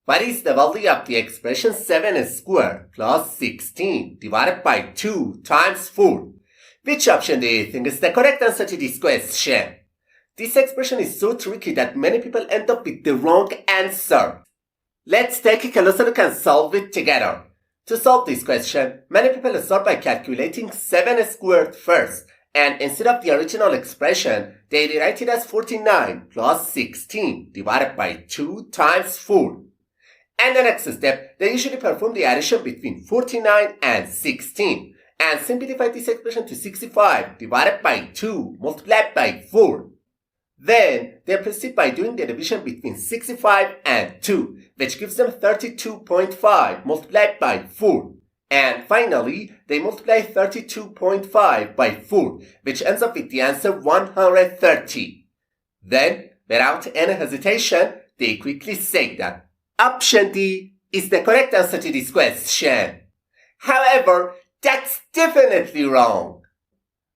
What is the value of the expression 7 squared plus 16 divided by 2 times 4? Which option do you think is the correct answer to this question? This expression is so tricky that many people end up with the wrong answer. Let's take a closer look and solve it together. To solve this question, many people start by calculating 7 squared first, and instead of the original expression, they rewrite it as 49 plus 16 divided by 2 times 4. And the next step, they usually perform the addition between 49 and 16 and simplify this expression to 65 divided by 2 multiplied by 4. Then, they proceed by doing the division between 65 and 2, which gives them 32.5 multiplied by 4. And finally, they multiply 32.5 by 4, which ends up with the answer 130. Then, without any hesitation, they quickly say that option D is the correct answer to this question. However, that's definitely wrong.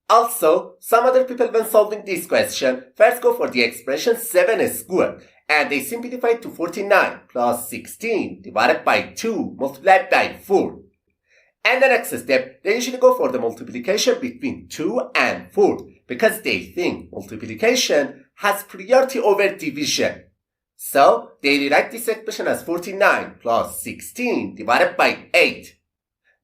Also, some other people when solving this question first go for the expression 7 squared and they simplify to 49 plus 16 divided by 2 multiplied by 4. And the next step, they usually go for the multiplication between 2 and 4 because they think multiplication has priority over division. So, they rewrite this expression as 49 plus 16 divided by 8.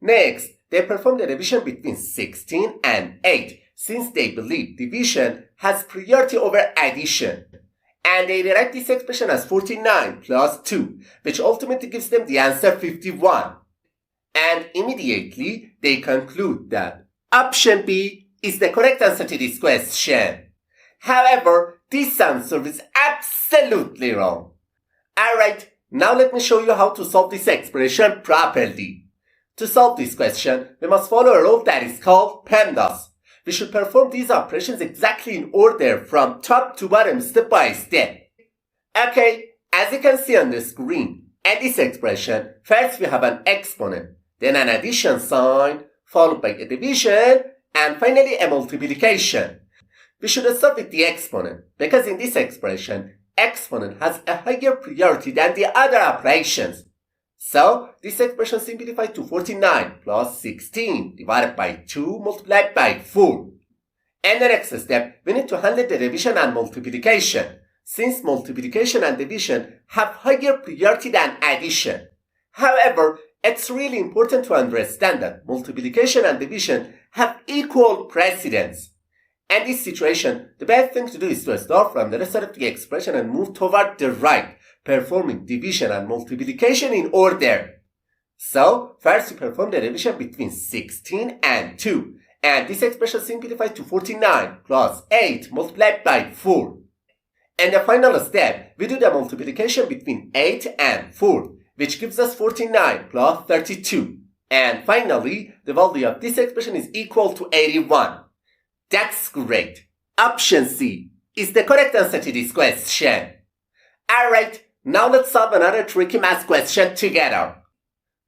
Next, they perform the division between 16 and 8 since they believe division has priority over addition. And they rewrite this expression as 49 plus 2, which ultimately gives them the answer 51. And immediately, they conclude that option B is the correct answer to this question. However, this answer is absolutely wrong. Alright, now let me show you how to solve this expression properly. To solve this question, we must follow a rule that is called PEMDAS. We should perform these operations exactly in order from top to bottom step by step. Okay, as you can see on the screen, in this expression, first we have an exponent, then an addition sign, followed by a division, and finally a multiplication. We should start with the exponent, because in this expression, exponent has a higher priority than the other operations. So, this expression simplifies to 49 plus 16 divided by 2 multiplied by 4. In the next step, we need to handle the division and multiplication, since multiplication and division have higher priority than addition. However, it's really important to understand that multiplication and division have equal precedence. In this situation, the best thing to do is to start from the rest of the expression and move toward the right, performing division and multiplication in order. So, first we perform the division between 16 and 2, and this expression simplifies to 49 plus 8 multiplied by 4. In the final step, we do the multiplication between 8 and 4, which gives us 49 plus 32. And finally, the value of this expression is equal to 81. That's great. Option C is the correct answer to this question. Alright, now let's solve another tricky math question together.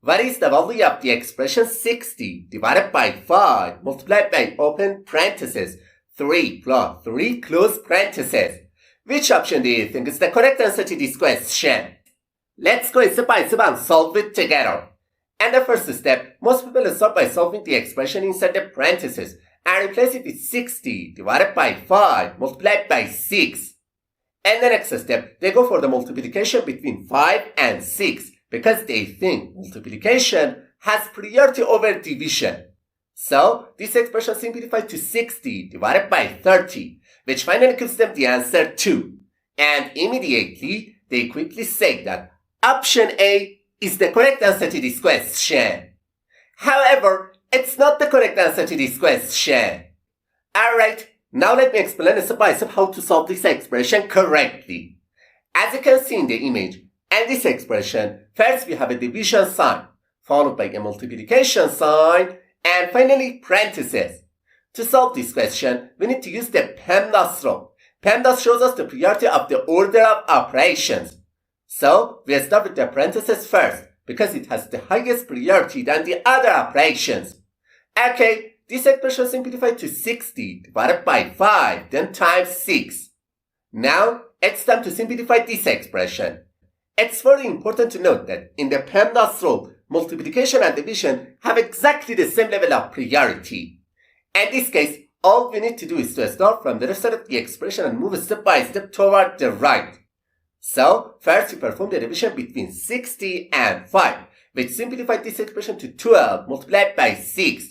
What is the value of the expression 60 divided by 5 multiplied by open parentheses 3 plus 3 close parentheses? Which option do you think is the correct answer to this question? Let's go step by step and solve it together. In the first step, most people start by solving the expression inside the parentheses and replace it with 60 divided by 5 multiplied by 6. In the next step, they go for the multiplication between 5 and 6 because they think multiplication has priority over division. So, this expression simplifies to 60 divided by 30, which finally gives them the answer 2. And immediately, they quickly say that option A is the correct answer to this question. However, it's not the correct answer to this question. Alright, now let me explain step by step how to solve this expression correctly. As you can see in the image, in this expression, first we have a division sign, followed by a multiplication sign, and finally parentheses. To solve this question, we need to use the PEMDAS rule. PEMDAS shows us the priority of the order of operations. So, we start with the parentheses first, because it has the highest priority than the other operations. Okay, this expression simplifies to 60 divided by 5, then times 6. Now, it's time to simplify this expression. It's very important to note that in the PEMDAS rule, multiplication and division have exactly the same level of priority. In this case, all we need to do is to start from the left side of the expression and move step by step toward the right. So, first we perform the division between 60 and 5, which simplified this expression to 12 multiplied by 6.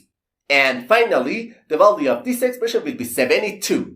And finally, the value of this expression will be 72.